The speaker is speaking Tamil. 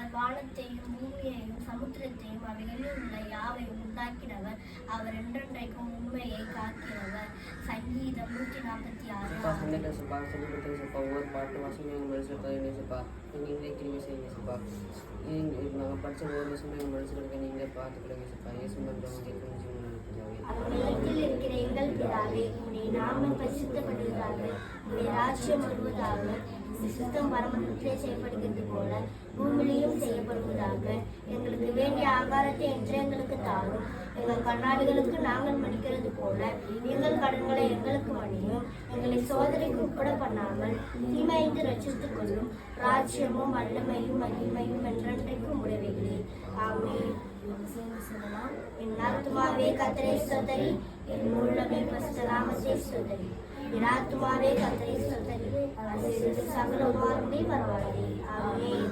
அவர் வானத்தையும் பூமியையும் சமுத்திரத்தையும் அவைகளில் உள்ள யாவையும் உண்டாக்கினவர். அவர் என்றென்றைக்கும் உண்மையை காக்கிறவர். சங்கீதம் 146. ஒவ்வொரு பாட்டு வாசமே எங்கள் மனசில் பதினேசப்பா. நீங்களே கிருமி செய்யுங்கப்பா. நாங்கள் படித்த ஒவ்வொரு விஷயமே எங்கள் மனசில் இருக்க நீங்களே பார்த்துக்கிடுங்கப்பா. இயேசு மன்றவங்க அவர்களிடத்தில் இருக்கிற எங்கள் பிதாவே, உம்முடைய நாமம் பரிசுத்தப்படுவதாக, உம்முடைய ராஜ்யம் வருவதாக, சித்தம் பரமத்திலே செய்யப்படுகிறது போல பூமியிலும் செய்யப்படுவதாக. எங்களுக்கு வேண்டிய ஆகாரத்தை என்று எங்களுக்கு தாரும். எங்கள் கண்ணாடிகளுக்கு நாங்கள் மன்னிக்கிறது போல எங்கள் கடன்களை எங்களுக்கு மன்னியும். எங்களை சோதனைக்கு உட்பட பண்ணாமல் தீமைந்து ரட்சித்துக் கொள்ளும். ராஜ்யமும் வல்லமையும் மகிமையும் என்றென்றைக்கும் உடையவைகளே. ஆமென். சொல்லலாம். என் ஆத்துமாவே கர்த்தரை ஸ்தோத்திரி, என் உள்ளமே பரிசுத்த நாமத்தை ஸ்தோத்திரி. என் ஆத்துமாவே கர்த்தரை ஸ்தோத்திரி, அவர் செய்த சகல உபகாரங்களையும் மறவாதே. ஆமென்.